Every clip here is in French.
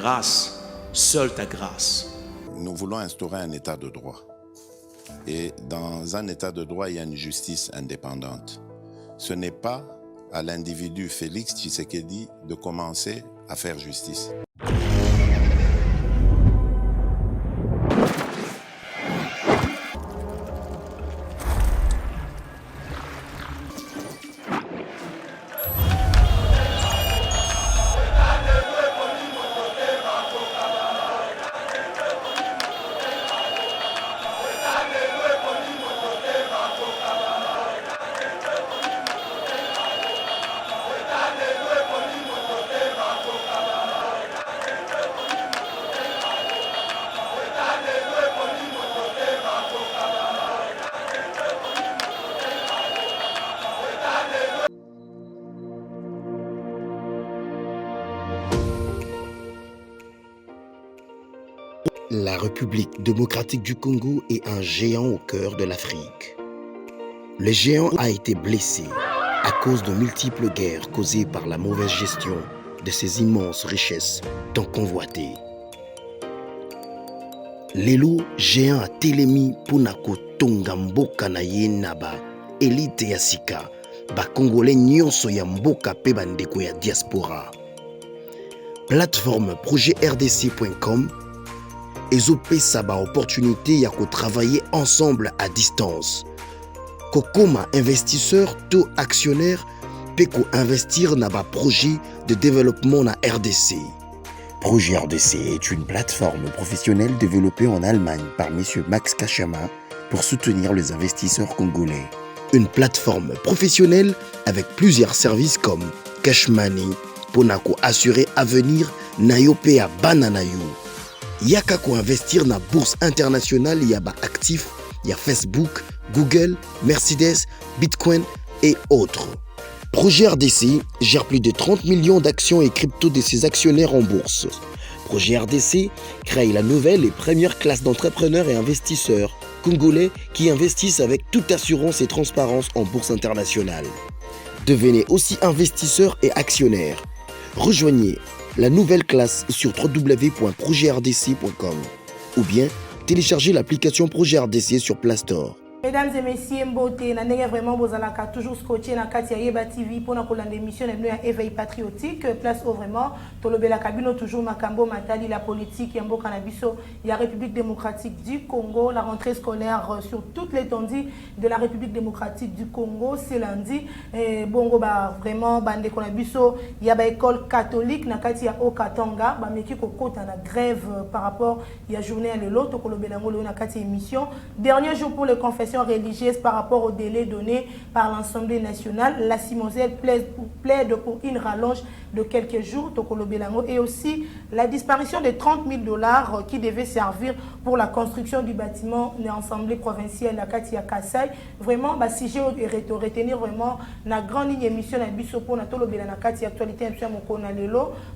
grâce, seule ta grâce. Nous voulons instaurer un état de droit. Et dans un état de droit, il y a une justice indépendante. Ce n'est pas à l'individu Félix Tshisekedi de commencer à faire justice. La République démocratique du Congo est un géant au cœur de l'Afrique. Le géant a été blessé à cause de multiples guerres causées par la mauvaise gestion de ses immenses richesses tant convoitées. Lelo géant a telemi pona kotonga mboka na ye na ba élite ya sika ba congolais nyonso ya mboka pe bandeko ya diaspora. Plateforme projetrdc.com ezopesa ba opportunité ya ko travailler ensemble à distance. Kokoma investisseur to actionnaire pe ko investir na ba projet de développement na RDC. Projet RDC est une plateforme professionnelle développée en Allemagne par M. Max Kachama pour soutenir les investisseurs congolais. Une plateforme professionnelle avec plusieurs services comme Cash Money, Ponako assurer avenir Nayope à Bananayu. Yaka ko investir na bourse internationale yaba actifs, y a Facebook, Google, Mercedes, Bitcoin et autres. Projet RDC gère plus de 30 millions d'actions et crypto de ses actionnaires en bourse. Projet RDC crée la nouvelle et première classe d'entrepreneurs et investisseurs congolais qui investissent avec toute assurance et transparence en bourse internationale. Devenez aussi investisseur et actionnaire. Rejoignez la nouvelle classe sur www.projetrdc.com ou bien téléchargez l'application Projet RDC sur Play Store. Mesdames et messieurs, Mbote, Nandenge vraiment Bozalaka, toujours scotché dans Katia Yeba TV pour notre émission de éveil patriotique. Place au vraiment, Tolobela Kabino, toujours Makambo, Matali, la politique, Yambo Canabiso, la République démocratique du Congo, la rentrée scolaire sur toute l'étendue de la République démocratique du Congo, c'est lundi. Bongo, vraiment, Bande Konabiso, il y a une école catholique, Nakatia Okatanga, Meki Koko, dans la grève par rapport à la journée à l'autre, Tolobela Ngolo, Nakatia émission. Dernier jour pour les confessions religieuse par rapport au délai donné par l'Assemblée nationale. La Simoselle plaide pour une rallonge de quelques jours, Tokolo Belango, et aussi la disparition de 30 000 $ qui devaient servir pour la construction du bâtiment de l'Assemblée provinciale de Katia Kassai. Vraiment, si j'ai retenir vraiment la grande ligne émission de Bisopo, Natolo Belana Katia Actualité,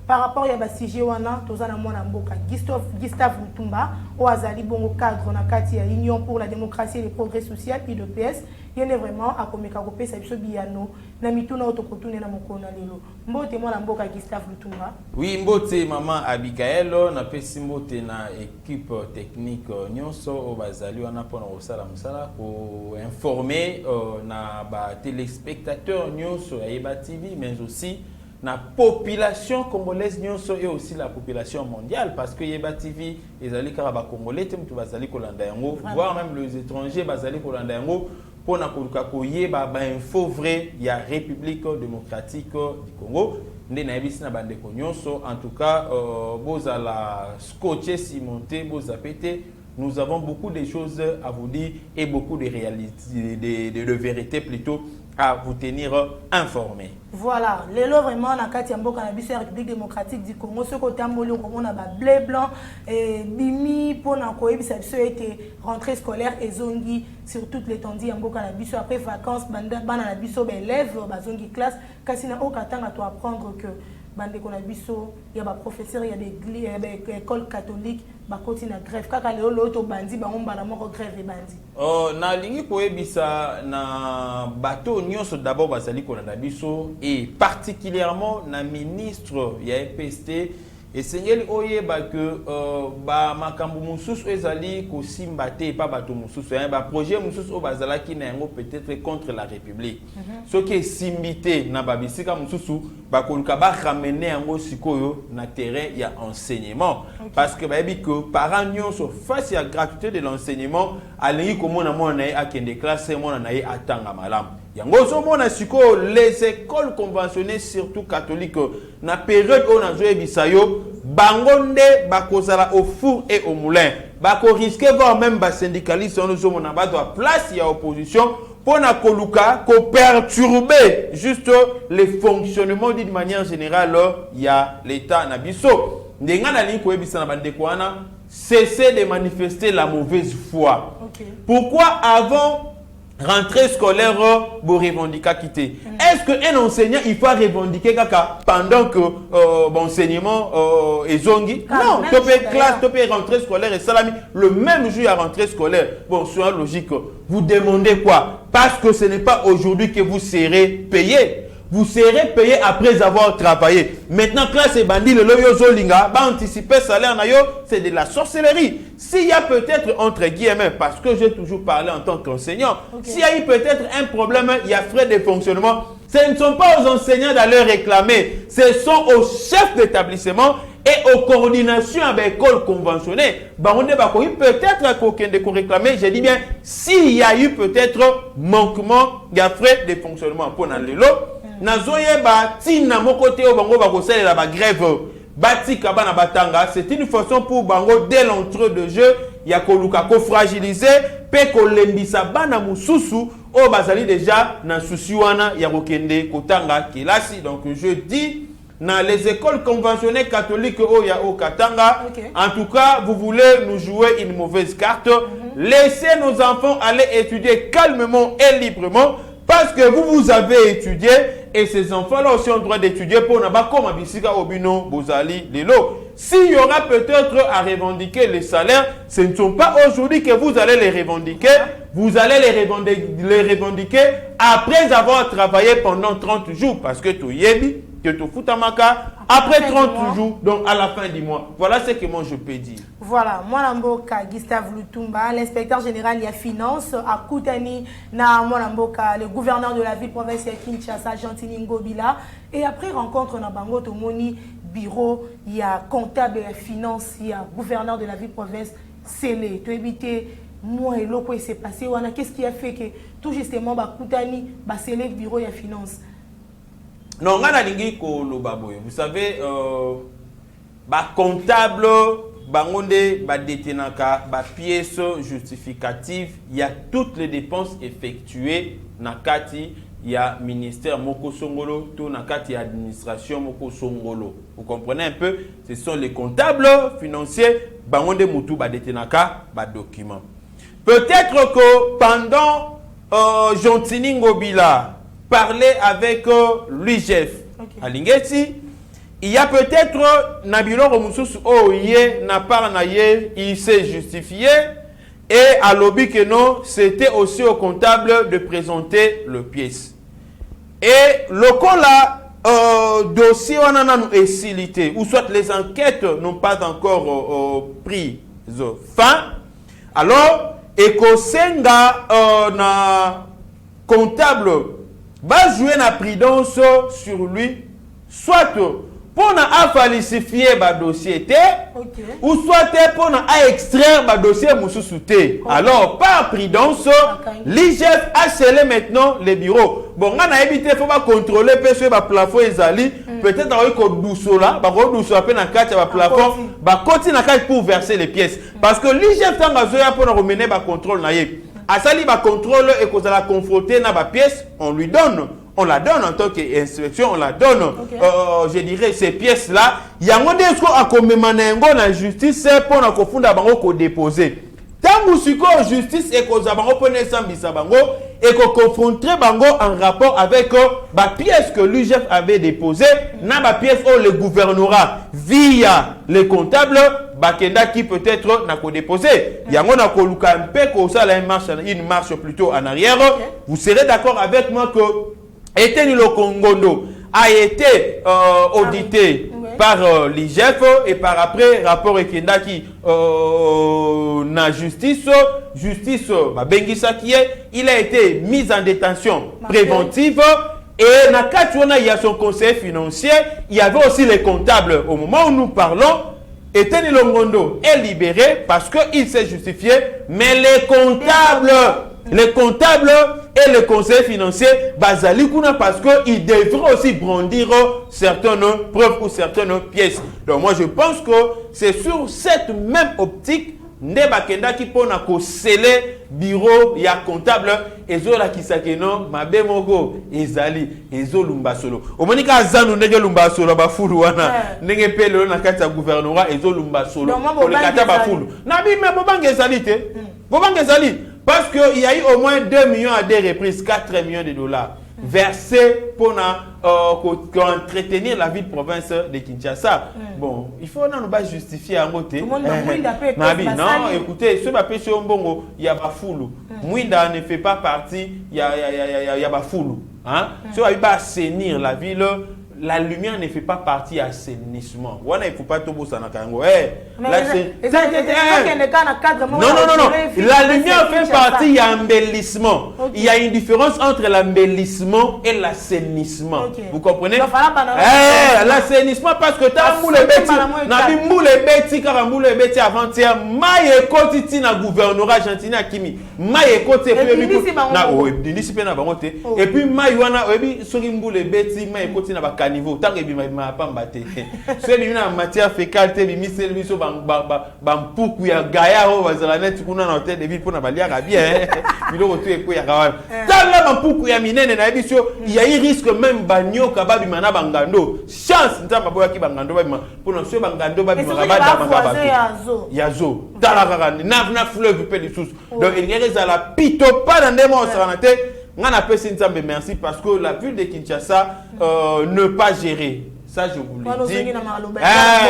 par rapport à Basige Wana, Tozana Mwana Mboka, Gustave Lutumba, Oazali Bongo cadre na Katia Union pour la démocratie et le progrès social, IDPS. Il y a vraiment à Komeka Kopé, Sabiso Biano, Namituna Otokotune Namokona Lelo. Mbote Mwana Mboka Gustave Lutumba. Oui, Mbote Maman Abigail, na pesi Mbote na équipe technique Nyonso, Obazali, on a pour Osala Msala pour informer na ba téléspectateurs Nyonso à Eba TV, mais aussi la population congolaise Nyonso et aussi la population mondiale, parce que Yeba TV, les alliés Karaba congolais, tout Bazali Kolanda Yango, voire même les étrangers Bazali Kolanda Yango, pour na koye ba info vrai, il y a République démocratique du Congo. En tout cas, bozala scotché, cimenté, bozapété. Nous avons beaucoup de choses à vous dire et beaucoup de réalités, de vérité plutôt à vous tenir informés. Voilà, lelo vraiment na kati ya mboka na biso République démocratique du Congo ce côté amolo comme on a ba blé blanc et bimi pour na koyebisa biso été rentrée scolaire et zongi sur toute l'étendue ya mboka na biso après vacances bana na biso ba élèves ba zongi classe kasi na okatanga to apprendre que bande ko na biso ya ba professeurs ya des écoles catholiques ba koti na grève kaka lelo to bandi ba ngombala moko grève e bandi na lingi koyebisa na bateau nyonso d'abord bazali ko na biso et particulièrement na ministre ya EPST esengeli oyeba que ba makambo mususu ezali kosimba te pa bato mususu ba projet mususu o bazalaki na yango peut-être contre la République soki esimbi te na babisika mususu bakoluka ba ramener yango sikoyo na terrain ya enseignement parce que bayebi que parents nyonso face à gratuité de l'enseignement alingi komona mwana na ye akende classe mwana na ye atanga malamu yango zomona siko les écoles conventionnées surtout catholiques na période où na zoyebisa yo bango nde bakozala au four et au moulin bako risquer voir même ba syndicalistes on zomona ba doit place ya opposition pour na koluka ko perturber juste le fonctionnement d'une manière générale ya l'état na biso ndenga na linko yebisa na bandeko wana cessez de manifester la mauvaise foi. Pourquoi avant rentrée scolaire pour revendiquer quitter. Est-ce qu'un enseignant il faut revendiquer pendant que l'enseignement est zongi? Non, topé classe, topé rentrée scolaire et salami le même jour à rentrée scolaire. Bon, soit logique. Vous demandez quoi? Parce que ce n'est pas aujourd'hui que vous serez payé. Vous serez payé après avoir travaillé. Maintenant, classe et bandit, le loyo zolinga, ba anticiper salaire na yo, c'est de la sorcellerie. S'il y a peut-être, entre guillemets, parce que j'ai toujours parlé en tant qu'enseignant, s'il y a eu peut-être un problème, il y a frais de fonctionnement, ce ne sont pas aux enseignants d'aller réclamer, ce sont aux chefs d'établissement et aux coordinations avec l'école conventionnée. Peut-être qu'on réclamer, je dis bien, s'il y a eu peut-être manquement, il y a frais de fonctionnement. Pour l'élo, c'est une façon pour bango dès l'entrée de jeu ya koluka ko fragiliser pe ko lembisa bana mususu o bazali déjà na souci wana ya kokende kotanga kelasi. Donc je dis dans les écoles conventionnées catholiques au ya au Katanga, en tout cas vous voulez nous jouer une mauvaise carte, laissez nos enfants aller étudier calmement et librement. Parce que vous avez étudié et ces enfants-là aussi ont le droit d'étudier pour n'avoir comme Abisika Obino, Bozali, Lelo. S'il y aura peut-être à revendiquer les salaires, ce ne sont pas aujourd'hui que vous allez les revendiquer. Vous allez les revendiquer après avoir travaillé pendant 30 jours. Parce que tu yebi, que tu futamaka, après 30 jours, donc à la fin du mois. Voilà ce que moi je peux dire. Voilà, moi Mboka Gustave Lutumba, l'inspecteur général de la finance, à Koutani, na Mboka, le gouverneur de la ville-province de Kinshasa, Gentini Ngobila. Et après rencontre na Bango Tomoni, bureau, il y a comptable de la finance, il y a gouverneur de la ville-province, scellé. Tu éviter moi et l'eau, quoi s'est passé, qu'est-ce qui a fait que tout justement, Koutani, scellé le bureau de la finance? Non, vous savez, comptable, pièce justificative, il y a toutes les dépenses effectuées dans Kati, il y a ministère Moko Songolo, tout dans Kati administration Moko Songolo. Vous comprenez un peu? Ce sont les comptables financiers, bangonde mutu badetenaka documents. Peut-être que pendant Gentini Ngobila parler avec l'UIGF à Lingeti, il y a peut-être Nabilo Romusus Oye n'a pas il s'est justifié et à l'objet que non, c'était aussi au comptable de présenter le pièce. Et le cas là, dossier on a nous facilité ou soit les enquêtes n'ont pas encore pris fin. Alors, Ekosenga na comptable va jouer la prudence sur lui, soit pour falsifier le dossier ou soit pour extraire le dossier alors par prudence l'IGF a scellé maintenant les bureaux. Bon, on a évité, il faut pas contrôler le plafond peut-être qu'on douce là, plafond, continue pour verser les pièces parce que l'IGF pour remener le contrôle. Asali ba contrôle et qu'on a confronté na ba pièce, on lui donne, on la donne en tant qu'instruction, on la donne. Je dirais ces pièces là, il y a un desko a comme manengo na justice pour na kofunda bango ko déposer. Tant siko justice et qu'on a bango pone sambisa bango et qu'on confronter bango en rapport avec ba pièce que l'UGF avait déposé na ba pièce où le gouvernorat via les comptables bakenda qui peut-être n'a qu'à déposer. Il y a un koluka un peu comme ça une marche plutôt en arrière. Vous serez d'accord avec moi que Eteni le Congondo a été audité par l'IGF et par après rapport ekendaki na justice il a été mis en détention préventive et na kationa il y a son conseil financier, il y avait aussi les comptables au moment où nous parlons. Etienne Longondo est libéré parce qu'il s'est justifié, mais les comptables et les conseils financiers, Bazali Kuna, parce qu'ils devraient aussi brandir certaines preuves ou certaines pièces. Donc moi je pense que c'est sur cette même optique Ndeba Kenda qui pona ko sceller bureau ya comptable ezola kisakeno mabe moko ezali ezolumba solo omonika azanu ndenge lumba solo bafulu wana ndenge pelo na kati ya gouvernorat ezolumba solo kolekata bafulu na bi me bobange ezali te bobange ezali parce que il y a eu au moins 2 millions à des reprises 4 millions de dollars versés pour entretenir la ville province de Kinshasa. Bon, il faut non pas justifier à côté. Non, écoutez, ce qui est bongo, il y a Bafoulou. Mouinda ne fait pas partie, il y a Bafoulou. Hein? Si on ne va pas assainir la ville, la lumière ne fait pas partie assainissement. Il ne faut pas tout ça dans Kango. Non. La lumière fait partie, il y a embellissement. Il y a une différence entre l'embellissement et l'assainissement. Vous comprenez? L'assainissement parce que tu as moule bêti avant-hier, maille kotiti na gouvernorat argentin à Kimi. Maille koti et puis maille wana obi soki moule bêti maille koti na ba niveau tant que bima pas mbaté c'est bima matière fécale te bimisel biso bampuku ya gaya o bazala net kuna na hôtel de ville pour na balia bien biloko tu eko ya kawa tant la bampuku ya minene na biso il y a un risque même banyoka babima na bangando chance ntamba boya ki bangando babima pour na so bangando babima bada bangaba yazo tala kaka na fleuve pe de sous donc il y a la pito pas dans des mots sanate. Merci parce que la ville de Kinshasa ne pas gérer. Ça, je vous le dis.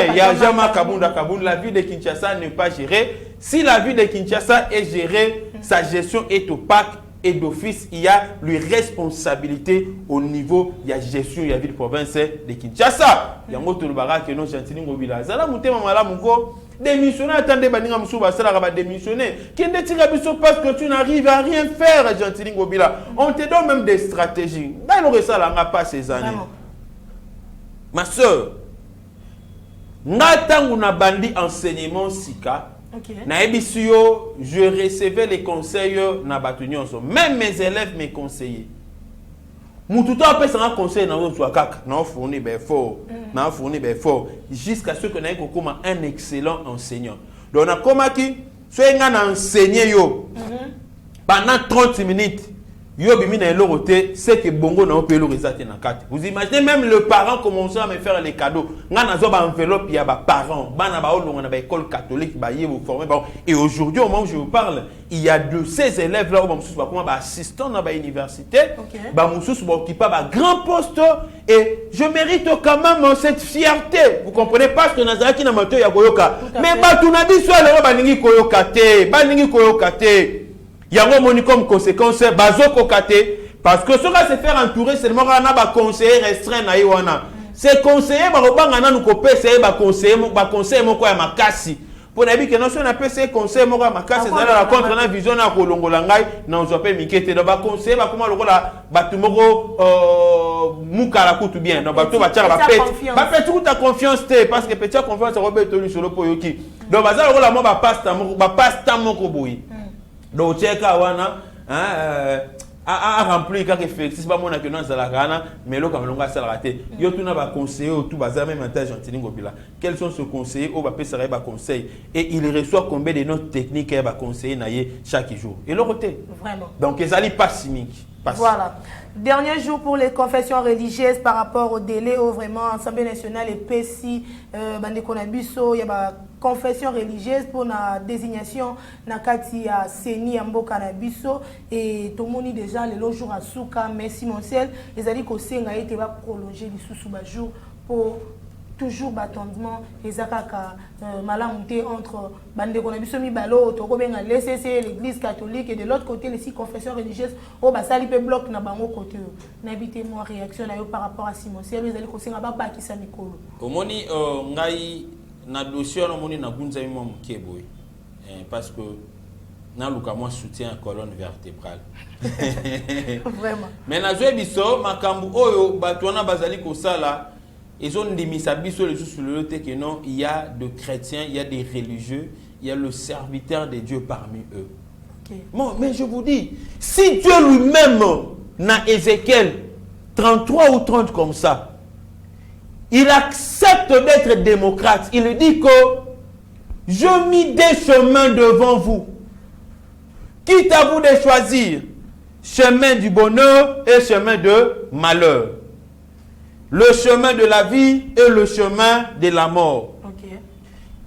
Il y a jamais Kabunda, la ville de Kinshasa ne pas gérer. Si la ville de Kinshasa est gérée, sa gestion est opaque et d'office, il y a lui responsabilité au niveau de la gestion de la ville de province de Kinshasa. Il y a un autre barak que nous gentils ngobila. Zala mutema mala muko. Démissionner, attendez, Baninga Moussouba, ça va démissionner. Qui ne tire parce que tu n'arrives à rien faire, Gentili Ngobila. On te donne même des stratégies. Dans le ça, là, on n'a pas ces années. Ma soeur, Natang na bandi enseignement Sika. Na ebisio, je recevais les conseils na batunyon. Même mes élèves me conseillaient. Moututo après ça un conseil dans notre kaka na fourni ben fort jusqu'à ce que na ko comme un excellent enseignant. Donc na koma ki so nga na enseigner yo pendant 30 minutes yo bimi na eloroté c'est que bongo na opelo resate na carte. Vous imaginez même le parent commençait à me faire les cadeaux. Nga na zo ba enveloppe ya ba parents bana ba olonga na ba école catholique ba yé vous former bon et aujourd'hui au moment où je vous parle il y a de ces élèves là où ba mususu ba comment ba assistant na ba université ba mususu ba occuper ba grand poste et je mérite quand même cette fierté. Vous comprenez parce que nazaki na mato ya koyoka mais ba tuna biso le ba ningi koyoka te yango moni comme conséquence bazoko kate parce que cela se faire entourer seulement na ba conseiller restreint na iwana ces conseillers ba robanga na nuko pesa ba conseiller moko ya makasi pour na bi que non so na pesa conseiller moko ya makasi za la contre na vision na kolongola ngai na nzope mikete do ba conseiller ba comment lokola batu moko mukala kutu bien donc batu ba tchara ba pete tout ta confiance te parce que petit confiance robert tolu solo poyoki donc bazala lokola mo ba pasta moko boyi. Donc, tu a rempli quelques effectifs, pas mon accueil dans la gana, mais là, comme l'on a raté, il y a tout un conseiller, tout bazar, même un tel gentil ngobila. Quels sont ces conseillers? Au bapé serait bas conseil. Et il reçoit combien de notes techniques et bas conseiller chaque jour. Et l'autre côté. Vraiment. Donc, ils allaient pas cyniques. Voilà. Dernier jour pour les confessions religieuses par rapport au délai où vraiment l'Assemblée nationale est PSI, il y a confession religieuse pour la désignation Nakati à Seni Ambo Canabiso et tout le monde déjà le jour à Souka, merci mon ciel, les alliés qu'au Sénat a été prolongé les sous-jour pour toujours batondement ezakaka malamunté entre bande qu'on a biso mi balo to ko benga l'ECC l'église catholique et de l'autre côté les 6 confessions religieuses au basali pe bloc na bango côté na bité moi réaction na yo par rapport à Simon c'est les ali ko senga ba bakisa mikolo omoni ngai na dossier na moni na gunza mo mkeboy parce que na luka moi soutien à colonne vertébrale vraiment mais na zo biso makambu oyo batwana bazali ko sala ils ont dit misabiso les sur le côté que non il y a de chrétiens il y a des religieux il y a le serviteur de Dieu parmi eux. Okay. Bon, mais je vous dis si Dieu lui-même na Ézéchiel 33 ou 30 comme ça il accepte d'être démocrate, il dit que je mis des chemins devant vous, quitte à vous de choisir chemin du bonheur et chemin de malheur, le chemin de la vie et le chemin de la mort. Okay.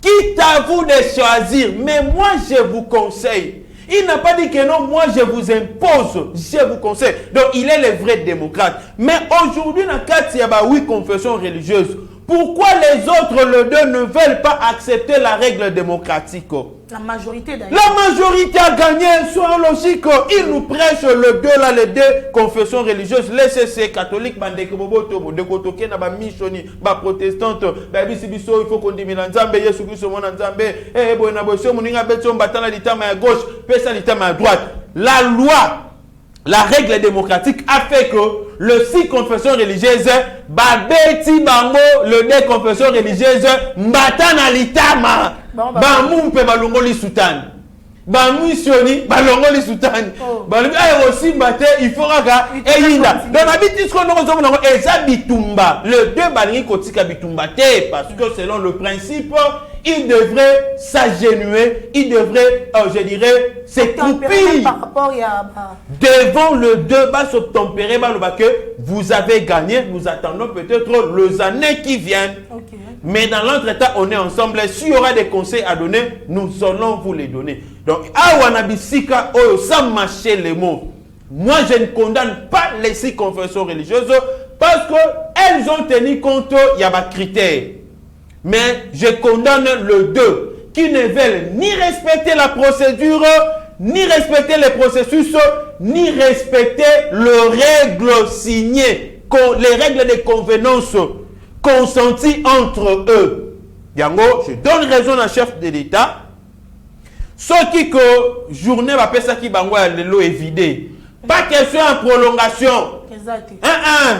Quitte à vous de choisir, mais moi je vous conseille. Il n'a pas dit que non, moi je vous impose, je vous conseille. Donc il est le vrai démocrate. Mais aujourd'hui, dans il y a 8 confessions religieuses. Pourquoi les autres, le deux, ne veulent pas accepter la règle démocratique? La majorité d'ailleurs. La majorité a gagné, soit logique. Ils nous prêchent le deux, là, les deux confessions religieuses. Les CC catholiques, de Kotoke, na ba missioni, ba protestante, ba bisibiso, il faut qu'on diminue l'ensemble, Yesu Christ, mon ensemble, bon, na bossio, mon inga beton, batana l'itama à gauche, pesa l'itama à droite. La loi, la règle démocratique a fait que le 6 confessions religieuses, babeti bango, le 2 confessions religieuses, mbatana l'itama, bamumpe balongoli soutane. Bamissioni, balongoli soutane. Balongoli aussi mbate, il faut raga, et yinda. Dans la bêtise qu'on a eza bitumba. Le 2 balingi kotika bitumba te, parce que selon le principe, il devrait s'agenouiller, il devrait, je dirais, s'écroupir devant le 2, s'obtempérer, que vous avez gagné, nous attendons peut-être les années qui viennent. Okay. Mais dans l'entretemps, on est ensemble. S'il y aura des conseils à donner, nous allons vous les donner. Donc, Awanabisika, sans mâcher les mots, moi je ne condamne pas les 6 confessions religieuses parce qu'elles ont tenu compte, il y a des critères. Mais je condamne le 2 qui ne veulent ni respecter la procédure, ni respecter les processus, ni respecter les règles signées, les règles de convenance consenties entre eux. Yango, je donne raison à chef de l'État. Ce qui que journée va faire ça qui bangwa l'eau est vidé. Pas question en prolongation.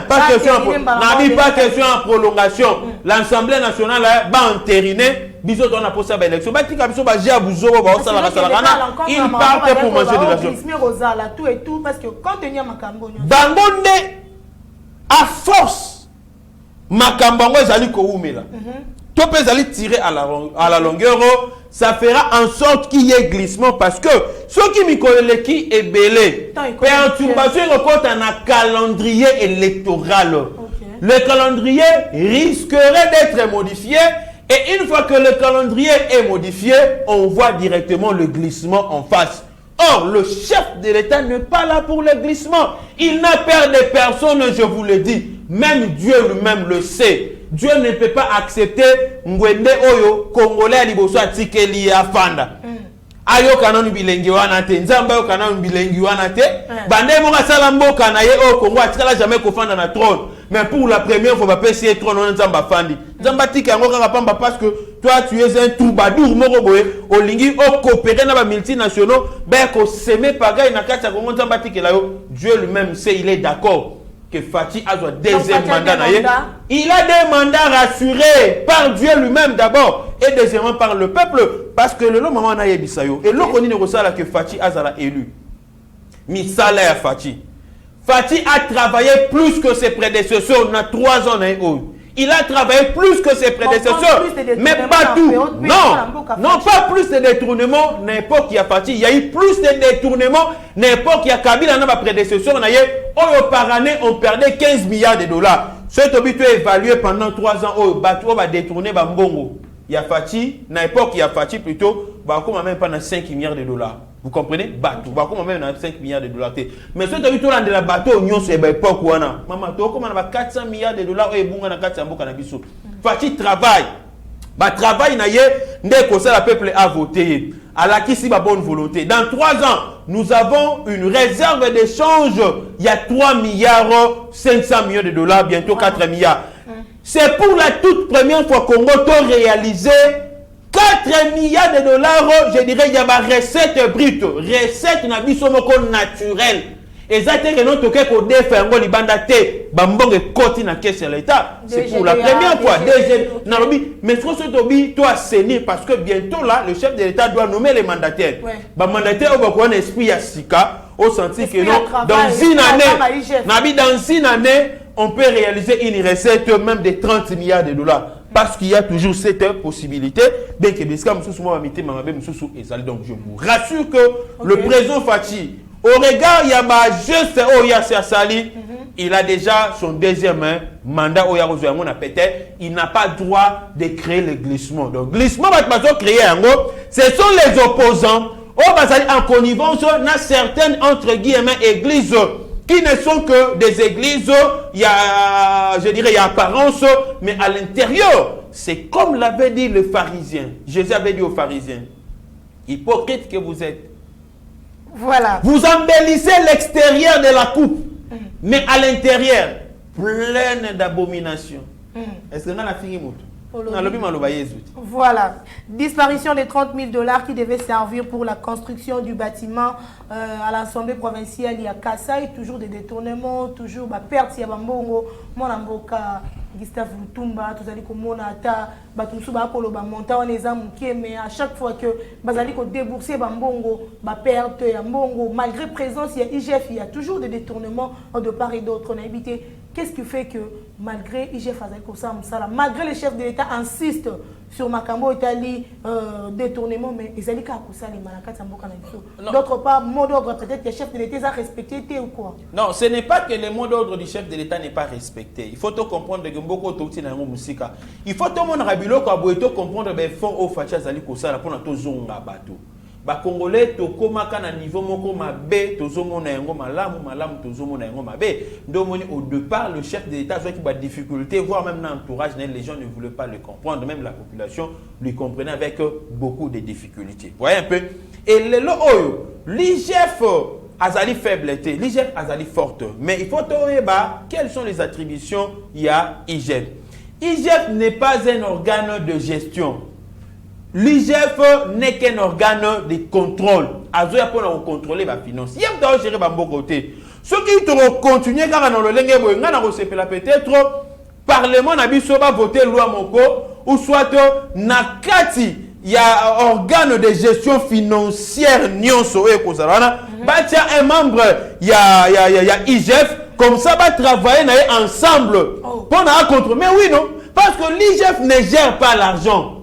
Pas question en prolongation. L'Assemblée nationale va entériner. Biso on a posé à l'élection. Il partait pour manger de l'argent. Tout et tout parce que quand il y a Makambo. Bangonde à force. Makambo ezali ko umela. Tout peut aller tirer à la longueur. Ça fera en sorte qu'il y ait glissement parce que ceux qui m'y connaissent qui est belé, perturbation dans un calendrier électoral. Okay. Le calendrier risquerait d'être modifié et une fois que le calendrier est modifié, on voit directement le glissement en face. Or, le chef de l'État n'est pas là pour le glissement. Il n'a peur de personne, je vous le dis. Même Dieu lui-même le sait. Dieu ne peut pas accepter Ngwende Oyo, Congolais, Liboso, Tikeli, Afanda. Ayo kanon bilengi wana te, Nzamba yo kanon bilengi wana te. Bande monga salambo kanaye au Congo, atikala jamais kofanda na trône. Mais pour la première fois, va essayer trône on Nzamba fandi. Nzamba tika ngo kaka pamba parce que toi tu es un troubadour moko boye, olingi o coopérer na ba multinationaux, ben ko semer pagay na kati ya Congo Nzamba tikela yo. Dieu lui-même sait, il est d'accord que Fati a un deuxième mandat. Il a des mandats rassurés par Dieu lui-même d'abord et deuxièmement par le peuple parce que le moment on a yebisayo et l'autre on a que Fati a élu. Misala ya Fati. Fati a travaillé plus que ses prédécesseurs dans 3 ans. Il a travaillé plus que ses prédécesseurs, mais pas tout. Non, pas plus de détournements n'importe qui a Fati. Il y a eu plus de détournements n'importe qui a Kabila dans ma prédécesseur. Par année, on perdait 15 milliards de dollars. Ce qui est évalué pendant 3 ans, Batou va détourner Bambongo. Il y a Fati, n'importe qui a Fati plutôt, même pendant 5 milliards de dollars. Vous comprenez? Bateau. Même 5 milliards de dollars. Mais ce qui est de la bateau, c'est l'époque. Maman, tu as 400 milliards de dollars et bon, on a 400 milliards de dollars. Fachi travaille. Bah travail na ye, ndeko ça le peuple a voté. À la qui si ba bonne volonté. Dans 3 ans, nous avons une réserve d'échange. Il y a 3 milliards 500 millions de dollars, bientôt 4 milliards. C'est pour la toute première fois qu'on a réalisé 4 milliards de dollars, je dirais, il y a ma recette brute, recette na biso moko naturelle. Et ça, c'est que nous avons défendu les bandatés, bambong côté na caisse de l'État. C'est pour la première fois. Mais ce que toi, c'est parce que bientôt là, le chef de l'État doit nommer les mandataires. Les mandataires ont un esprit à Sika, au sens que dans une année, on peut réaliser une recette même de 30 milliards de dollars. Parce qu'il y a toujours cette possibilité. Donc, je vous rassure que le président Fachi, au regard, il y a juste il a déjà son deuxième mandat. Il n'a pas le droit de créer le glissement. Donc, glissement, ce sont les opposants en connivence dans certaines, entre guillemets, églises qui ne sont que des églises, il y a, je dirais, il y a apparence, mais à l'intérieur, c'est comme l'avait dit le pharisien. Jésus avait dit aux pharisiens, hypocrite que vous êtes. Voilà. Vous embellissez l'extérieur de la coupe, mais à l'intérieur, pleine d'abominations. Est-ce que nous avons fini? Voilà. Disparition de 30 000 dollars qui devaient servir pour la construction du bâtiment à l'Assemblée provinciale. Il y a Kassai, toujours des détournements, toujours ma perte. Il y a Bambongo, mon amboka, Gustave Lutumba, tout ça dit que mon ata, Batumsu Bakolo, Bamonta, on les a mouqués, mais à chaque fois que Bazali ko débourser Bambongo, ma perte, Bambongo, malgré présence, il y a IGF, il y a toujours des détournements de part et d'autre. On a évité. Qu'est-ce qui fait que malgré IGF malgré le chef de l'État insiste sur Makambo Italie détournement, mais ils allaient qu'à d'autre part, mot d'ordre peut-être que le chef de l'État a respecté ou quoi? Non, ce n'est pas que le mot d'ordre du chef de l'État n'est pas respecté. Il faut tout comprendre que beaucoup de dans musique. Il faut tout le monde comprendre que fort au facha zali kosala pour notre zone à bateau. Ba Congolais to komaka na niveau moko mabe tozomona yango malamu tozomona yango mabe ndomoni au départ le chef de l'État soit qui ba difficulté voire même dans l'entourage les gens ne voulaient pas le comprendre, même la population lui comprenait avec beaucoup de difficultés. Vous voyez un peu. Et le l'IGF azali faiblité, l'IGF azali forte, mais il faut savoir quelles sont les attributions il y a IGF. IGF n'est pas un organe de gestion. L'IGF n'est qu'un organe de contrôle. Azoya pour contrôler la finance. Il y a un gérer de côté. Ceux qui te continuent car dans le lengue peut-être parlement n'a pas voté loi moko ou soit nakati il y a organe de gestion financière nyonso e kozalana ba tia un membre il y a IGF comme ça va travailler ensemble pour na contrôler. Mais oui non, parce que l'IGF ne gère pas l'argent.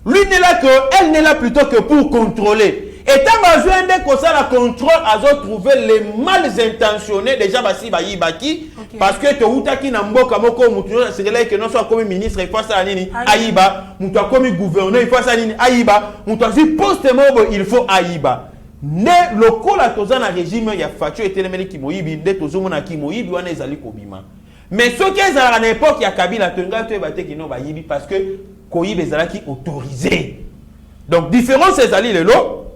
Lui n'est là que, elle n'est là plutôt que pour contrôler. Et tant besoin de ça la contrôle, à trouver les mal intentionnés déjà basi ba yibaki parce que to utaki na mboka moko mutu c'est là que non soit comme ministre il faut ça nini ayiba mutu comme gouverneur il faut ça nini ayiba mutu si poste mobo il faut ayiba ne lokola tozana régime ya Fachi etelemeli ki moyibi nde tozomona ki moyibi wana ezali kobima. Mais ce qui est à l'époque il y a Kabila tenga to ebate ki no ba yibi parce que Koyi bezalaki autorisé. Donc différence c'est ali lelo.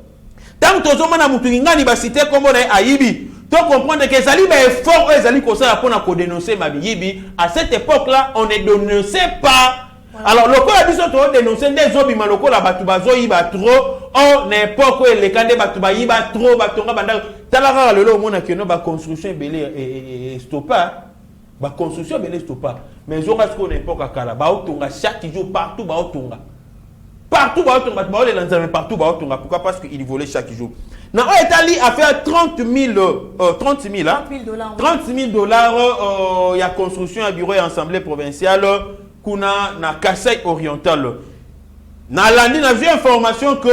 Tant que tozoma na mutu ngani ba cité comme na ayibi, tu comprendre que zali ba effort ezali ko ça pour na ko dénoncer ma yibi. À cette époque là, on ne dénonçait pas. Alors le quoi biso to dénoncer des obima lokola batu bazo yiba trop. On n'importe quoi les kande batu ba yiba trop batonga banda. Talara lelo mona que no ba construction belé et stoppa. Ba construction belé stoppa. Mais je reste qu'on n'importe à Kala. Baotonga chaque jour partout Baotonga. Partout Baotonga, partout Baotonga. Pourquoi? Parce qu'il volait chaque jour. Dans l'Italie a fait 30 000 dollars. Il y a construction à bureau et assemblée provinciale. Kuna na Kassai oriental. Dans l'année, on a vu information que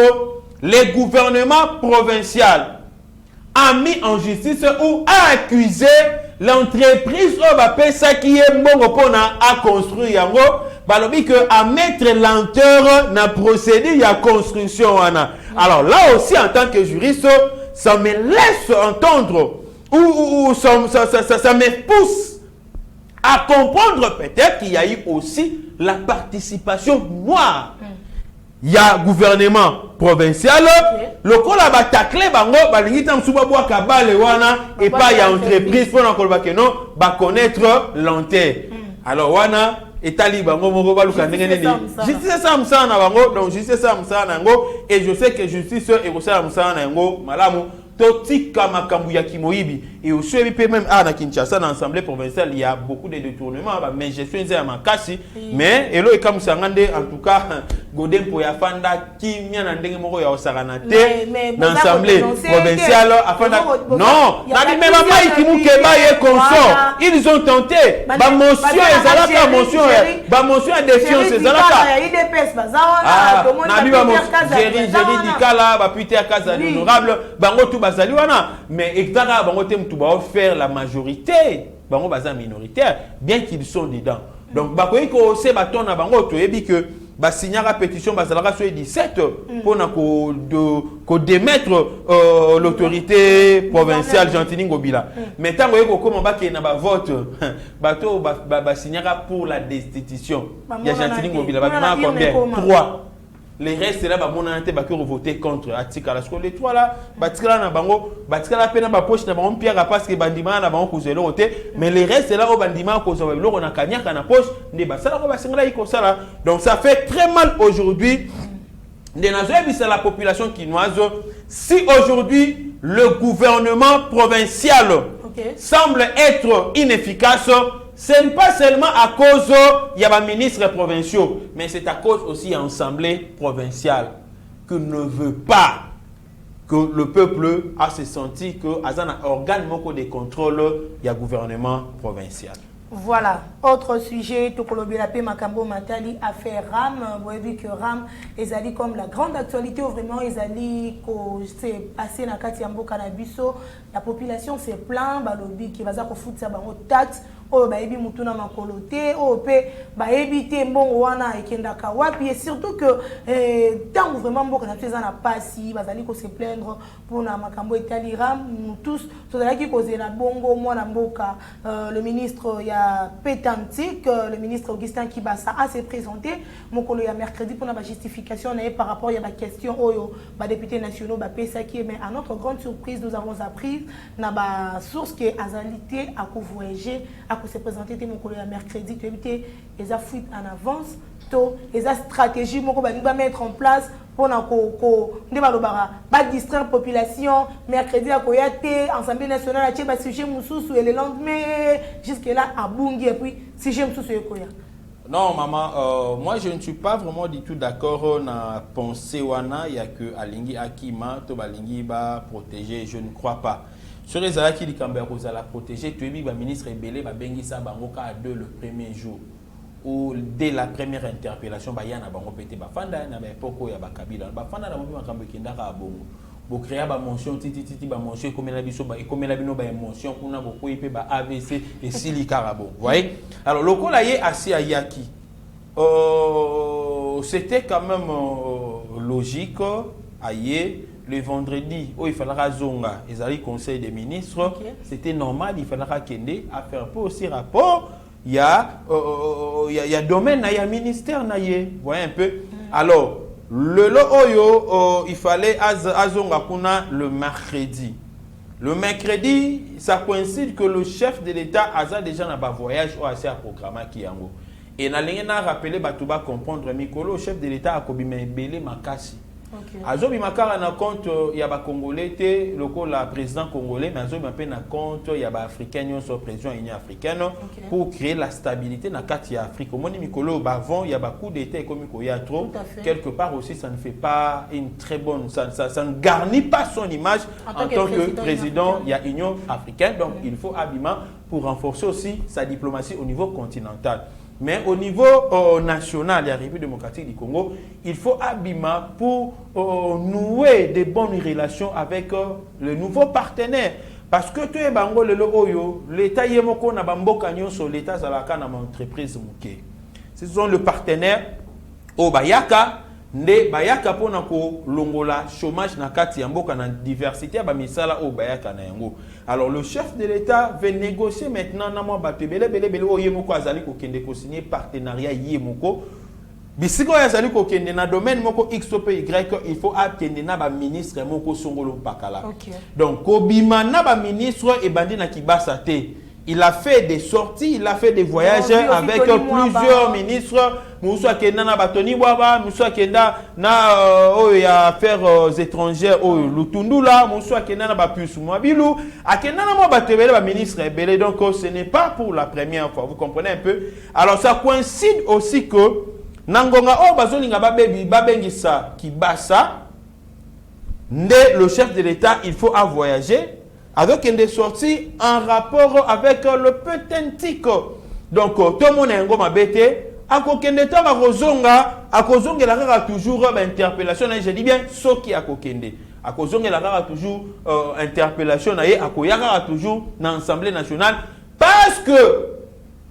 le gouvernement provincial a mis en justice ou a accusé l'entreprise qui est bon à construire yango balobi que à mettre lenteur na procédure ya construction wana. Alors là aussi en tant que juriste ça me laisse entendre ou ça me pousse À comprendre peut-être qu'il y a eu aussi la participation noire. Il y a gouvernement provincial, le col a bataclé, bango, balingi tam suba boa kabale wana, et pas il y a entreprise pour n'en colbaquer non, va connaître l'enterre. Alors wana, etali bango moko baluka ndenge nini. Justice ça msana bango, donc justice ça msana ngo, et je sais que justice et aussi msana ngo, malamu. Totika makambu ya kimoibi et au suivi même à na Kinshasa dans l'Assemblée provinciale il y a beaucoup de détournements mais gestion ya makasi mais elo e comme sangande en tout cas godem po ya fanda kimia na ndenge moko ya osarana te dans l'Assemblée provinciale afanda non na bi même mai kimuke ba ye consort ils ont tenté ba motion ezalaka motion ba motion à défiance ezalaka na bi ba Jerry Dikala ba Peter Kaza honorable bango tout bazali wana mais etaka bango te mutu ba faire la majorité bango baza minoritaire bien qu'ils sont dedans donc bakoyi ko se baton na bango to yebi que ba signera pétition bazalaka sur 17 pour na ko démettre l'autorité provinciale Gentini Ngobila mais tant ko comment ba ke na ba vote bato ba signera pour la destitution ya Gentini Ngobila ba combien 3. Les restes là, on a été voté contre Atika. La les trois là, Batikala na bango, Batikala peine na poche na bango pierre parce que bandima na bango cause l'autre. Mais les restes là, au bandima cause l'autre, on a kanyaka na poche, ne basala ko basengla iko sala. Donc ça fait très mal aujourd'hui. Les nations c'est la population quinoise. Si aujourd'hui le gouvernement provincial semble être inefficace. Ce n'est pas seulement à cause il y a des ministres provinciaux, mais c'est à cause aussi de l'Assemblée provinciale qui ne veut pas que le peuple a se senti que un organe de contrôle il y a gouvernement provincial. Voilà, autre sujet, Tokolobelape Makambo Matali, affaire RAM. Vous avez vu que RAM est allé comme la grande actualité, vraiment, ils allé c'est passé dans Katiambo Canabiso. La population s'est plaint, balobi qui va se foutre ça en taxe. Oh, baebi mutuna makolote, oh, pe, baebi te mbongo wana ekendaka wapi, et surtout que, tant vraiment beaucoup na fait na passi, bazali ko se plaindre pour na makambo etali RAM, nous tous, tozala ki cause na bongo, moi na mboka, le ministre ya Pétantique, le ministre Augustin Kibasa a se présenté, mokolo ya mercredi pour na justification par rapport à la question oyo, ba députés nationaux, ba pesaki, mais à notre grande surprise, nous avons appris, na ba source qui est azalité à voyager, pour se présenter mon collègue mercredi, tu éviter les fuites en avance, les stratégies qu'on mettre en place pour pas distraire la population. Mercredi à Koyate, Assemblée nationale, à sujet Moussou et le lendemain, jusque-là à Bungi, et puis sujet Moussou et Koya. Non, maman, moi je ne suis pas vraiment du tout d'accord na pensée wana, il y a que Alingi Akima, Tobalingi va protéger, je ne crois pas. Sur les alliés qui la protéger, tu es le ministre Ebele va bengisa bangoka à 2 le premier jour ou dès la première interpellation ba yana bango pété ba fanda na ba poko ya ba kabila ba fanda na mo makambo kindaka abongo bo créer ba mention titi ba mention comme la biso ba comme la bino ba émotion kuna bo ko ipe ba AVC et sili carabo vous voyez alors le kola yé assis à Yaki c'était quand même logique aïe. Le vendredi, où il fallait zonga, ils allaient conseil des ministres, c'était normal, il fallait kende à faire pas aussi rapport. Il y a domaine, il y a ministère, vous voyez un peu. Alors, il fallait azonga kuna le mercredi. Le mercredi, ça coïncide que le chef de l'État a déjà un voyage ou assez à programmer qui yango. Et na lingena rappelé batuba comprendre Mikolo, chef de l'État a kobime belé makasi. Azobi makara na compte il y a ba congolais le la président congolais mais azobi un peu na compte il y a ba africain sur président union africaine pour créer la stabilité na kati ya Afrique. Moni mikolo ba avant il y a ba coup d'état comme il y a trop quelque part aussi ça ne fait pas une très bonne ça ne garnit pas son image en tant que président il y a union africaine donc il faut habillement pour renforcer aussi sa diplomatie au niveau continental. Mais au niveau national, la République démocratique du Congo, il faut habillement pour nouer de bonnes relations avec le nouveau partenaire. Parce que tu es bango le oyo, l'État yemoko na bamboka nyonso, l'État zalaka na entreprise muke. Ce sont le partenaire au Bayaka, nde bayaka pona ko longola chômage na kati ya mboka na diversité ya ba misala o bayaka na yango. Alors le chef de l'État veut négocier maintenant na mwa bato belé o yemoko azali ko kende ko signer partenariat yemoko. Bisiko ya azali ko kende na domaine moko X ou Y, il faut attendre na ba ministre moko songolo pakala. Okay. Donc kobima na ba ministre e bandi na kibasa te. Il a fait des sorties, il a fait des voyages avec plusieurs ministres. Moussa Kenda na Batoni Baba, Moussa Kenda na affaires étrangères au Lutundula, Moussa Kenda na Bapus Mwabilou, a Kenda na Batebele, ministre Belé. Donc ce n'est pas pour la première fois, vous comprenez un peu. Alors ça coïncide aussi que Nangonga o bazolinga babebi babengisa kibasa, nde le chef de l'État, il faut à voyager avec une des sorties en rapport avec le Petentique. Donc, tout le monde est un gros bête. À kokende temps à Kozonga, à Kozonga la rara toujours interpellation. Je dis bien ce qui a kokende. À Kozonga la rara toujours interpellation. À Koyara toujours dans l'Assemblée nationale parce que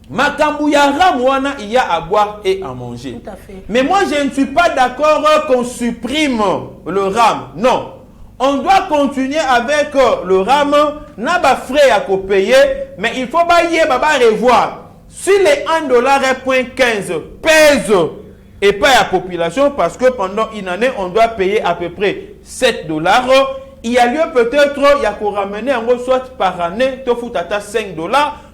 Makambouya Mouana il y a à boire et à manger. Tout à fait. Mais moi je ne suis pas d'accord qu'on supprime le RAM. Non. On doit continuer avec le RAM, n'a pas frais à payer, mais il faut revoir. Si les $1.15 pèsent et pas à la population, parce que pendant une année, on doit payer à peu près $7, il y a lieu peut-être, il y a qu'on ramener en gros, soit par année, tu fous à $5,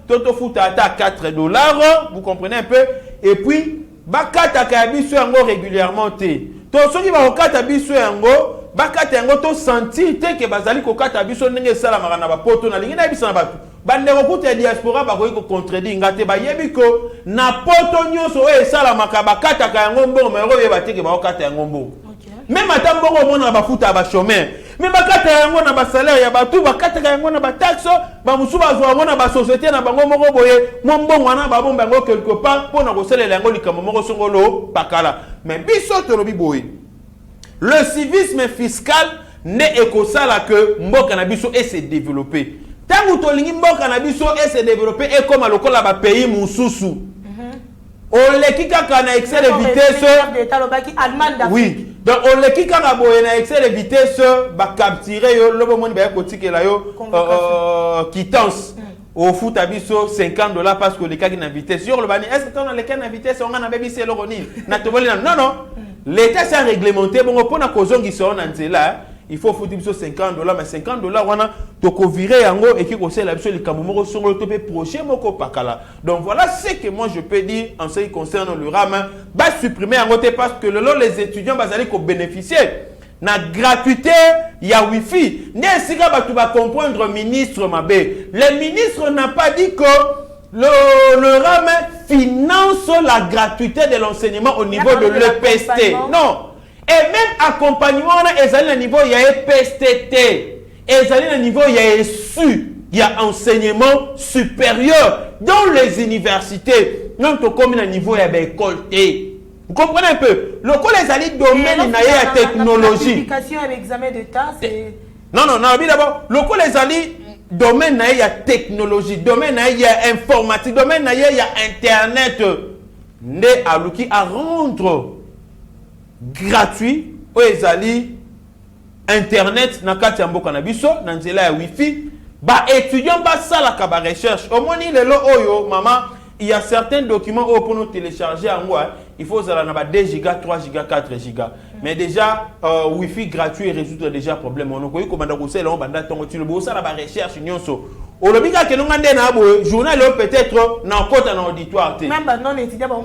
tu fous à $4, vous comprenez un peu, et puis, bakata kabiso yango régulièrement té. To soki ba okata biso yango, bakata yango to senti te ke bazali ko kata biso ndenge sala makana ba poto na lingi na biso na batu. Bande kokuta diaspora ba ko contredire ngate ba yebi ko na poto nyonso o esala makaba kata ka yango mbongo mais roye ba teke ba okata yango mbongo. Même ata mbongo mona ba futa ba chômeur. Mais bakata yango na ba salaire ya batu bakata yango na ba taxe ba musu ba zo na ba société na bango moko boye mo mbongo wana ba bomba ngo quelque part pona ko salela yango likamo moko songolo pakala. Mais biso to lobi boye. Le civisme fiscal n'est ekosala que mboka na biso et se développer. Tant que tolingi mboka na biso et se développer et comme lokola ba pays mususu. On les qui kaka na excès de vitesse. Oui. Donc on les qui kaka boye na excès de vitesse ba capturer yo lobo moni ba kotikela yo quittance. Au foot à biso $50 parce que les cas qui na vitesse sur le bani. Est-ce que on a les cas na vitesse on a na baby c'est le roni. Na toboli non non. L'État s'est réglementé bon pour na kozongi so na nzela. Il faut foutre biso $50 mais $50 wana toko virer yango et qui conseille la biso likambo moko songolo to pe projet moko pakala. Donc voilà ce que moi je peux dire en ce qui concerne le RAM. Ba supprimer yango te parce que les étudiants bazali ko bénéficier na gratuité ya wifi. Ne sika batu ba comprendre ministre mabe. Le ministre n'a pas dit que le RAM finance la gratuité de l'enseignement au niveau de l'EPST. Non. Et même accompagnement, ils allaient au niveau, il y a PSTT. Ils allaient au niveau, il y a SU. Il y a enseignement supérieur dans les universités. Donc, comme il y a niveau, il y a école T. Vous comprenez un peu? Le coup, les alliés domaine, il y a technologie. L'application et l'examen de temps, c'est... Non, d'abord, le coup, les alliés domaine, il y a technologie. Domaine, il y a informatique. Domaine, il y a Internet. Né à l'ouki à rendre gratuit aux ezali internet na kati ya mboka na biso na nzela ya wifi ba étudiant ba sala ka ba recherche au moins lelo oyo maman il y a certains documents pour nous télécharger en moi il faut ça na ba 2 giga 3 giga 4 giga mais déjà wifi gratuit résoudre déjà problème on ko komanda ko sala on banda tongo tu le bo sala ba recherche nyonso o lobi ka kelonga nde na bo journal peut-être na kota na auditoire te même non étudiant ba mo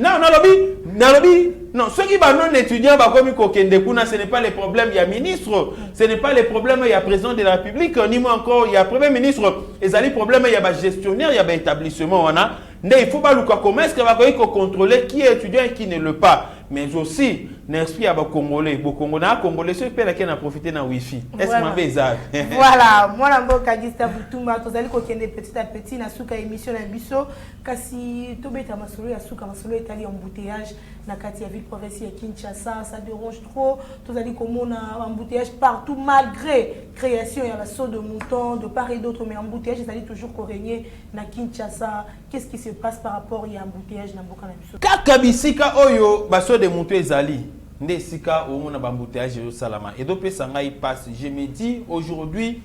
non lobi non ceux qui ba non étudiant ba komi ko kende kuna ce n'est pas les problèmes il y a ministre ce n'est pas les problèmes il y a président de la République ni moi encore il y a premier ministre et ça les problèmes il y a ba gestionnaire il y a ba établissement on a il faut pas le comment est-ce que va contrôler qui est étudiant et qui ne le pas mais aussi l'esprit à Congolais Congolais ceux qui ont profité na wifi est-ce que m'avez ça voilà moi la mboka Gustave Tumba tozali ko kende petit à petit na suka émission na biso kasi tobeta masolo ya suka masolo etali embouteillage na kati ya ville province ya Kinshasa ça dérange trop tozali komona embouteillage partout malgré création ya la saut de mouton de part et d'autre mais embouteillage ezali toujours ko régner na Kinshasa qu'est-ce qui se passe par rapport à embouteillage na mboka na biso kaka bisika oyo baso de mouton ezali nde sika au na bambouteillage au salama et donc sanga il passe je me dis aujourd'hui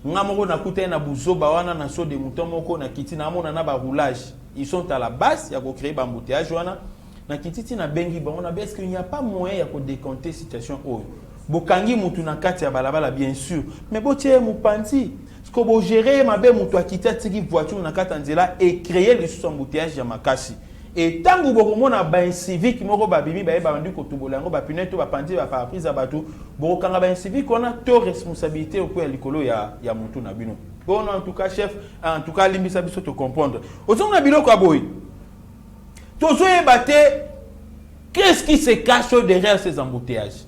ngamoko na kuta na buzoba wana na so de mouton moko na kiti na mona na ba roulage ils sont à la base ya ko créer bambouteillage wana na kititi na bengi bango na est-ce qu'il n'y a pas moyen ya ko décompter situation oyo bokangi mutu na kati ya balabala bien sûr mais botie mupanzi ko bo gérer mabe mutu akita tiki voiture na kati nzela et créer les embouteillages ya makasi et tangu bokomona ba civique moko babimi ba bandi ko tubolango ba pineto ba pandi ba paraprise abatu bokanga ba civique on a to responsabilité au ya likolo ya mutu na bino bon en tout cas chef en tout cas limbisa biso te comprendre ozonga na biloko aboyi tozoye baté qu'est-ce qui se cache derrière ces embouteillages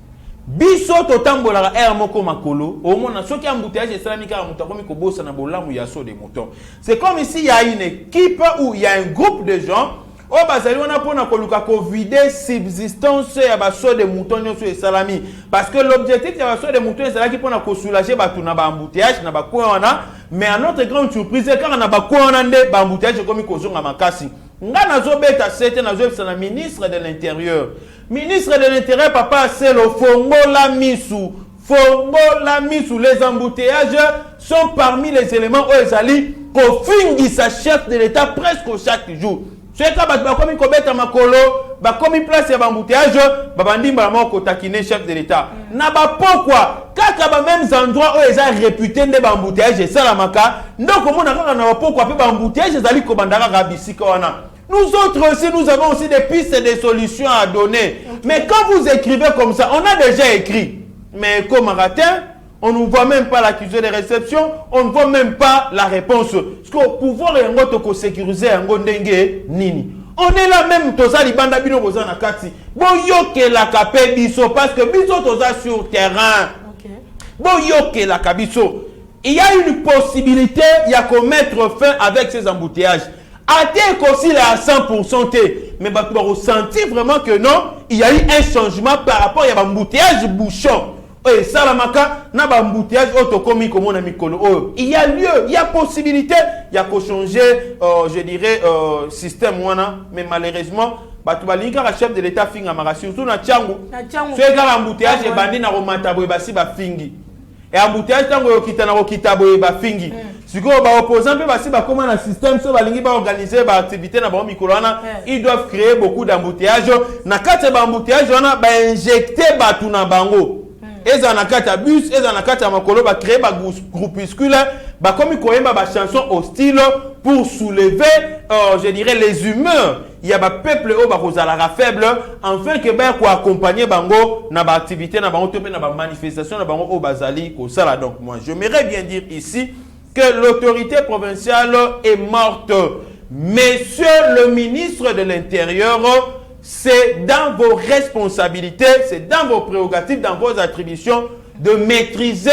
biso totambolaka air moko makolo omona soki embouteillage esalami kaka mutu akomi kobosa na bolamu ya so de mouton c'est comme ici il y a une équipe où il y a un groupe de gens au bazali wana pona koluka ko vider subsistance ya baso de mouton nyonso esalami parce que l'objectif ya baso de mouton ezalaki pona ko soulager batu na ba embouteillage na ba wana mais à notre grande surprise kaka na ba wana nde ba embouteillage komi kozonga makasi nga nazobeta sete nazobeta na ministre de l'intérieur. Ministre de l'Intérieur, papa, c'est le Fongola Misu. Fongola Misu. Les embouteillages sont parmi les éléments où ils allaient qu'au fin sa chef de l'État presque chaque jour. C'est quand comme il commet à Makolo, comme il place un embouteillage, babandi vraiment kotakine chef de l'État. N'a pas pourquoi, quand même endroits où ils ont réputé des embouteillages et ça la maka, donc comment on n'a pas pourquoi peu embouteillages ils allaient commandera rabisika wana. Nous autres aussi, nous avons aussi des pistes et des solutions à donner. Okay. Mais quand vous écrivez comme ça, on a déjà écrit. Mais comme un ratin, on ne voit même pas l'accusé de réception, on ne voit même pas la réponse. Parce qu'au pouvoir, il y a un sécuriser un nini. On est là même, toza libanda bino boza na kati. Boyoke la kapé biso, parce que biso toza sur terrain. Boyoke la kabiso. Il y a une possibilité, il y a qu'on mettre fin avec ces embouteillages. Até aussi là à 100% mais bah tu vas ressentir vraiment que non, il y a eu un changement par rapport à l'embouteillage bouchon. Et ça la maka na l'embouteillage autocomi comme on a mis colo. Il y a lieu, il y a possibilité, il y a qu'au changer je dirais système wana mais malheureusement bah tu vas linker à chef de l'état finga mara surtout na Tchangu. C'est quand l'embouteillage est bandé na romata boy basi ba fingi. Et embouteillage tango yokita na okita boy ba fingi. Si vous avez opposant, comment un système, organiser des activités dans le ils doivent créer beaucoup d'embouteillages. Na kata d'embouteillage, on a injecté batu na bango. Et ça na kata bus, et ça na kata makolo, ba créer ba groupuscule, ba comme ils connaissent ba chanson hostile pour soulever, je dirais les humeurs. Il y a ba peuple au ba kozala faible, afin que ba ko accompagner bango na ba activité na bango topé na ba manifestation na bango au bazali ko sala. Donc moi, j'aimerais bien dire ici que l'autorité provinciale est morte. Monsieur le ministre de l'Intérieur, c'est dans vos responsabilités, c'est dans vos prérogatives, dans vos attributions de maîtriser,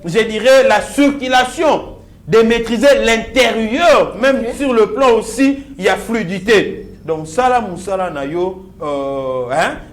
je dirais, la circulation, de maîtriser l'intérieur, même sur le plan aussi, il y a fluidité. Donc, Salam Moussala Nayo,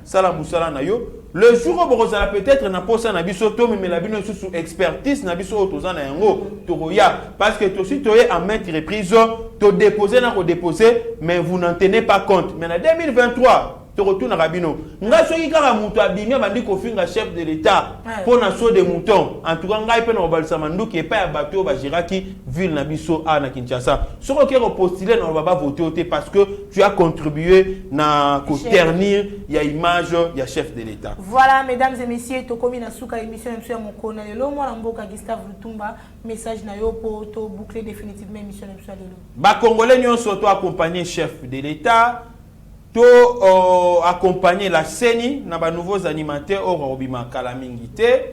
Salam Moussala Nayo, le jour où vous allez peut-être n'a pas ça nabiso to mais la bino sous expertise nabiso autoza na yango toroya parce que to si to en maintes reprises to déposer na ko déposer mais vous n'en tenez pas compte. Mais en 2023 to retourne à Rabino nga soki kaka mutu abimia bandi ko finga chef de l'état pour na so de mouton en tout cas ngai pe na obalisa manduki epa ya bato ba giraki ville na biso a na Kinshasa soko ke repostuler na baba voter parce que tu as contribué na ko ternir ya image ya chef de l'état. Voilà mesdames et messieurs to komi na suka émission monsieur Mokona lelo mwana mboka Gustave Lutumba message na yo pour to boucler définitivement émission monsieur lelo. Ba congolais nyonso to accompagner chef de l'état to accompagner la CENI na ba nouveaux animateurs au Robima Kalamingité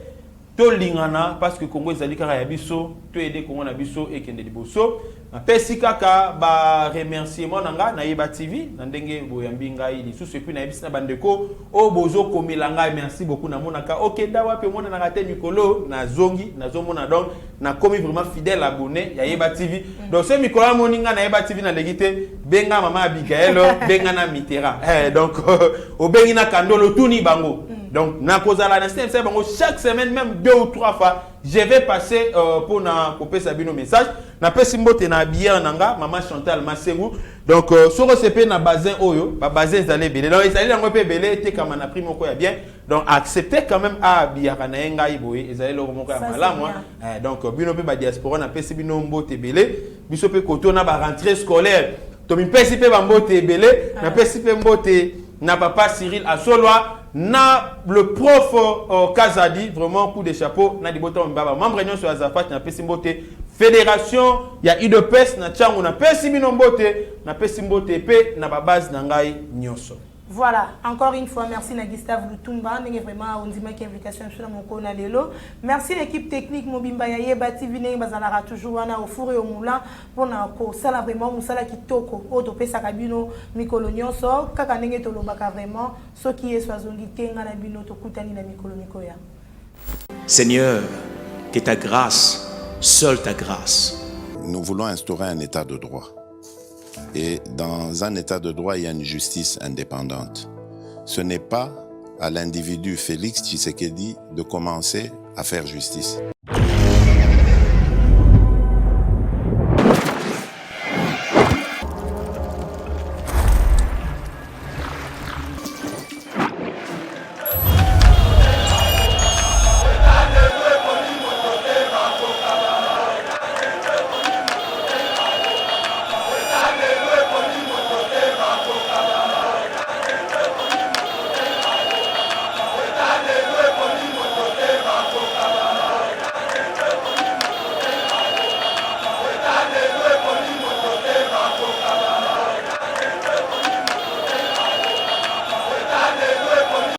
to lingana parce que Congo ezali kaka ya biso to aider Congo na biso et kende liboso pesi kaka ba remerciement nanga na Yeba TV na ndenge boyambi ngai lisusu epi na yebisi na bandeko o bozo komela ngai merci beaucoup na monaka okenda wapi mona na kate mikolo na zongi na zomona donc na komi vraiment fidèle abonné ya Yeba TV donc ce mikolo moninga na Yeba TV na legite benga mama Abigaël benga na Mitera donc obengi na kandolo tuni bango Donc, chaque semaine, même 2 ou 3 fois, je vais passer pour couper Sabino message. Na pesimbote na bière nanga, maman Chantal Masengu. Donc, sur CP na bazin oyo, bazin zale belé. Donc, ils allaient dans le belé, te comme on a pris mon quoi bien. Donc, accepter quand même à bière na enga iboé, ils allaient le mon quoi malin moi. Donc, bino pe ba diaspora na pesibino mbote belé, biso pe koto na ba rentrée scolaire. To mi pesipe ba mbote belé, na pesipe mbote na papa Cyril Asoloa. Na le prof Kazadi, vraiment coup de chapeau, na di boton mbaba. Membre réunion sur Azafat, na pesimbote fédération, il y a UDPS, na tchango, na pesimbote, na pesimbote pe, na babaz nangai nyonso. Voilà, encore une fois, merci à Gustave Lutumba. Nous vraiment on dit ma invitation sur mon canal Lelo. Merci l'équipe technique Mobimba Yaye Bati Vine Bazalara toujours au four et au moulin pour na ko sala vraiment musala kitoko oto pesa kabino mikolo nyonso kaka ndenge to lobaka vraiment ce qui est soazongi kenga na bino to kutani na mikolo mikoya. Seigneur, que ta grâce, seule ta grâce. Nous voulons instaurer un état de droit. Et dans un état de droit, il y a une justice indépendante. Ce n'est pas à l'individu Félix Tshisekedi de commencer à faire justice.